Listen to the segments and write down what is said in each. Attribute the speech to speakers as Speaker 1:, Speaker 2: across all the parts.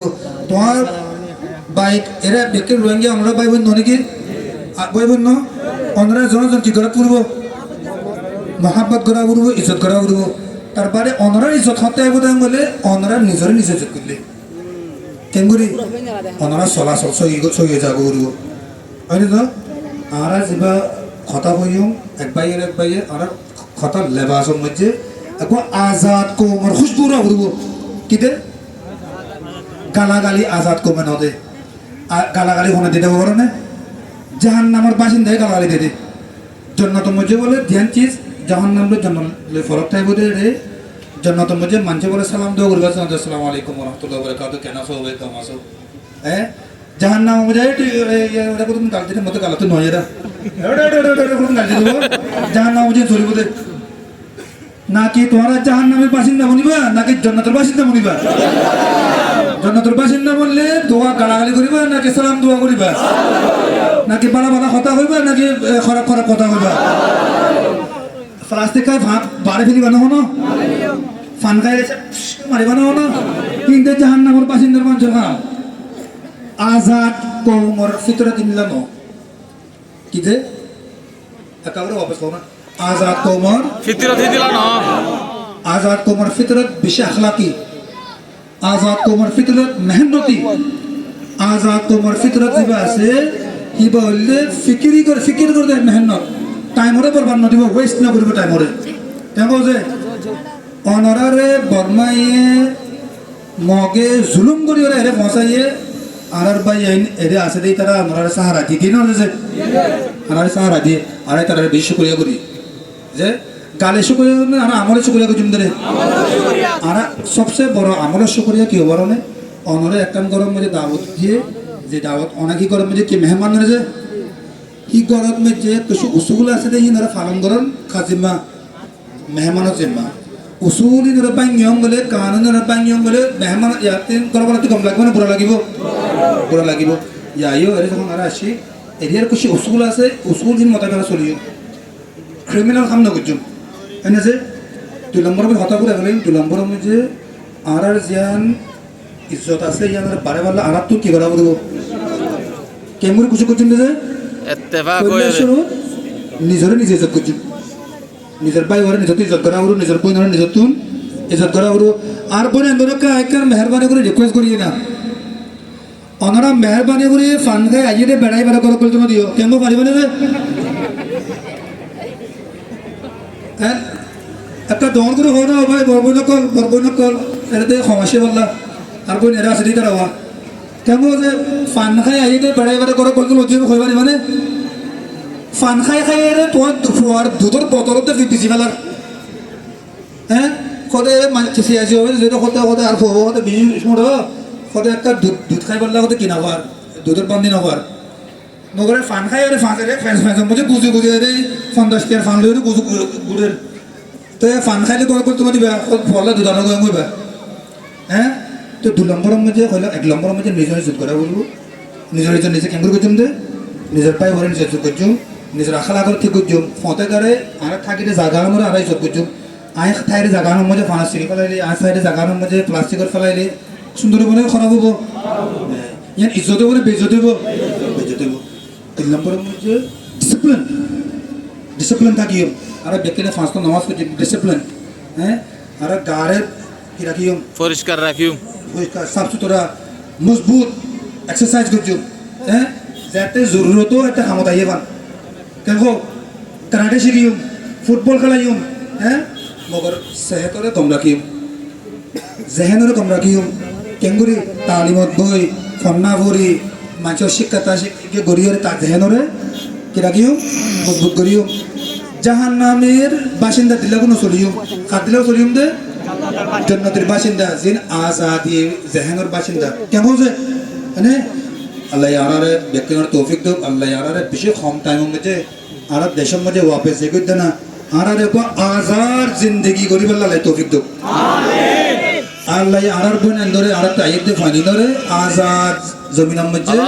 Speaker 1: তোমার বাইক এরা বেকের রোহিঙ্গা আমরা ভাই বোন নাকি ভাই বোন অনরা জনজন কি করা করবো মহাব্বত করা করবো ইজ্জত করা করবো তারপরে অনরার ইজ্জত হতে হবে বলে অনরা নিজের নিজে ইজ্জত করলে কেন করি অনরা চলাচল সহি যাব করবো হয় না আর যা কথা কইম এক বাইয়ের আর কথা লেবাসের মধ্যে একো আজাদ কোমর খুশবুরা করবো কিতে গালাগালি আজাদ কমে নদে গালাগালি হনে দিতে পারো না জাহান নামের বাসিন্দায় গালাগালি দিতে জন্নত মধ্যে বলে ধ্যান চিজ জাহান নাম জন্ম ফরক থাকব রে জন্নত মধ্যে মানুষ বলে সালাম দেওয়া করবে আসসালামু আলাইকুম রহমতুল্লাহ বরকাত কেন আছো ভাই কেমন আছো হ্যাঁ জাহান নাম মধ্যে ওটা কোন গাল দিতে মতো গালাতো নয় এরা কোন গাল দিতে জাহান নাম মধ্যে চলিব দে নাকি তোমরা জাহান নামের বাসিন্দা বনিবা নাকি জন্নতের বাসিন্দা বনিবা জন্নতের বাসিন্দা বললে দোয়া গালাগালি করিবা নাকি সালাম দোয়া করিবা নাকি বালা বালা কথা হইবা নাকি খারাপ খারাপ কথা হইবা প্লাস্টিক খাই ভাত বাড়ি ফেলিবা না হনো ফান খাই মারিবা না হনো কিন্তু জাহান নামের বাসিন্দার মানুষের খারাপ আজাদ কৌমর ফিতরে কিনলাম কি যে একেবারে অবস্থা না आजाद कोमर
Speaker 2: फितरत ही दिला ना
Speaker 1: आजाद कोमर फितरत बिशे अखलाकी आजाद कोमर फितरत मेहनती आजाद कोमर फितरत जिबा আছে কি বললে ফিকির করে মেহনত টাইমরে বরবাদ ন দিব ওয়েস্ট না করব টাইমরে কেন যে অনরারে বর্মায়ে মগে জুলুম করি ওরে এরে পৌঁছাইয়ে আর ভাই এরে আছে দেই তারা আমরা সাহারা দি দিন যে আর সাহারা দিয়ে আর তারা বেশি করিয়া করি যে গালে শুকরিয়া আর আমলে শুকরিয়া কইম ধরে আর সবচেয়ে বড় আমলে শুকরিয়া কি হবার না অনরে একখান গরম মধ্যে দাওয়াত দিয়ে যে দাওয়াত অনেকই গরম মধ্যে কি মেহমান যে কি গরম মধ্যে কিছু উসুল আছে দেই না ফালন গরম খাজিমা মেহমানের জিম্মা উসুলি নরে বাঙ্গিয়ম বলে কানুন নরে বাঙ্গিয়ম বলে মেহমান ইয়াতিন করবলা তো কম লাগবে না বুড়া লাগিব ইয়াইও এর যখন আর আসি এরিয়ার কিছু উসুল আছে উসুল দিন মতাবেক চলিও ক্রিমিনাল কাম না করছুন এনে যে 2 নম্বর আমি হতা করে গেলেন 2 নম্বর মধ্যে আর জিয়ান ইজ্জত আছে ইয়ান বারে বারে আর তো কি করা বলব কেমন কিছু করছুন যে
Speaker 2: इत्तेफाक होए
Speaker 1: নিজের নিজে ইজ্জত করছুন নিজের ভাই ওরে নিজে ইজ্জত করা হলো নিজের বোন ওরে নিজে তুন ইজ্জত করা হলো আর বোন এন্দরে কা একবার মেহেরবানি করে রিকোয়েস্ট করিয়ে না অনরা মেহেরবানি করে ফান গায় আইয়ে বেড়াই বেড়া করে কল দিও কেন পারিব না হ্যাঁ একটা দৌড় করে হো না ভাই বরবইনকল এটাতে সমস্যা বললা আর বোন এরা আছে দিতে রাওয়া কেন যে ফান খাই আইয়ে বেড়াই বেড়া করে কল লজিব হই পারি মানে ফান খাই রে তোমার দুধের বোতলতে দিছি ফেলার হ্যাঁ কদে মাছি আসি হবে যেটা কদে আর খাবো কদে বিজি সময় কদে একটা দুধ খাই বললা কদে কিনা হওয়ার দুধের বান্ধি নবার নগরে ফান খাই রে ফাঁসে ফ্যাঁসের মধ্যে গুজে রে 50 টাকার ফান লই গুড়ের তো ফান খাইলে করে তোমার দিবা ফলে দুধানো গরম হইবা হ্যাঁ তো 2 নম্বরের মধ্যে হইলো 1 নম্বরের মধ্যে নিজের ইজ্জত করা বলবো নিজের ইজ্জত নিজে কেন করছুম দে নিজের পায়ে ভরে নিজে ইজ্জত করছুম নিজের আখলা করে ঠিক করছুম ফতে করে আর থাকিতে জায়গা মরে আর ইজ্জত করছুম আয় থাইরে জায়গার মধ্যে ফানা সিঁড়ি ফেলাইলে আয় থাইরে জায়গার মধ্যে প্লাস্টিকের ফেলাইলে সুন্দর বলে খারাপ হবো ইয়ান ইজ্জত বলে বেইজ্জত হইব 3 নম্বরের মধ্যে ডিসিপ্লিন থাকিও আর ব্যক্তিরা 5 নামাজ পড়ি ডিসিপ্লিন হ্যাঁ আর গাড়ে কি রাখিও
Speaker 2: পরিষ্কার রাখিও
Speaker 1: পরিষ্কার সাফ সুতরা মজবুত এক্সারসাইজ করছো হ্যাঁ যাতে জরুরতো একটা কামত আইয়ে পান কেন কারাটে শিখিও ফুটবল খেলাইও হ্যাঁ মগর সেহতরে কম রাখিও জেহেনরে কম রাখিও কেঙ্গুরি তালিমত বই ফন্না ভরি মানুষের শিক্ষাতা শিক্ষা গড়িয়ে তার জেহেনরে কি রাখিও মজবুত করিও জাহান নামের বাসিন্দা দিলে কোনো চলিও কার দিলেও চলিম দে জন্নতের বাসিন্দা জিন আজাদি জেহেনের বাসিন্দা কেমন যে মানে আল্লাহ আরারে ব্যক্তিগত তৌফিক দেব আল্লাহ আরারে বিশেষ কম টাইম মধ্যে আর দেশের মধ্যে ওয়াপস যে করতে না আরারে কো আজাদ জিন্দেগি করিবার আল্লাহ তৌফিক দেব আমিন আল্লাহ আরার বন আন্দরে আর তাইতে ফানি ধরে আজাদ জমিনের মধ্যে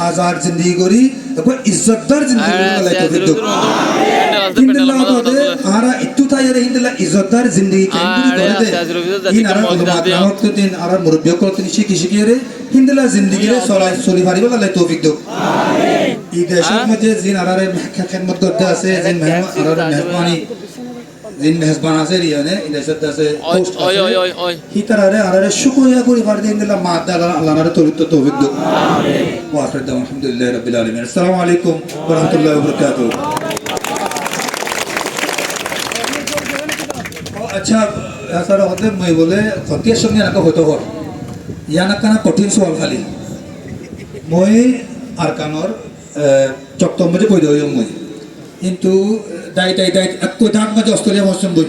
Speaker 1: আজাদ জিন্দেগি করি ইজ্জতদার জিন্দেগি আল্লাহ তৌফিক দেব আমিন ইন্নাল্লাহ তাআলা আরা ইত্তুতা চাইরে হিন্দলা ইজ্জতদার জিন্দগি কেমনি করে দে ইন আর উলামা নামত দিন আর মুরব্বিয় করতে শিখি শিখিরে হিন্দলা জিন্দগি রে চলি পারিব আল্লাহ তৌফিক দাও আমিন এই দেশের মধ্যে জিন আরারে খেদমত করতে আছে জিন মেহরবানি জিন মেহরবান আছে রিয়ানে এই দেশের আছে
Speaker 2: ওই
Speaker 1: হিতারারে আরারে শুকরিয়া করি পার দিন দিলা মা দালা আল্লাহ নারে তৌফিক দাও আমিন ওয়া আখির দাওয়ানা আলহামদুলিল্লাহি রাব্বিল আলামিন আসসালামু আলাইকুম ওয়া রাহমাতুল্লাহি ওয়া বারাকাতুহু अच्छा ऐसा होते मैं बोले खतिया संगे ना होतो हो या ना kana কঠিন সওয়াল খালি মই আরকানর চক্তম মধ্যে কই দই মই কিন্তু দাই এক কই ধান মধ্যে অস্ট্রেলিয়া মৌসুম বই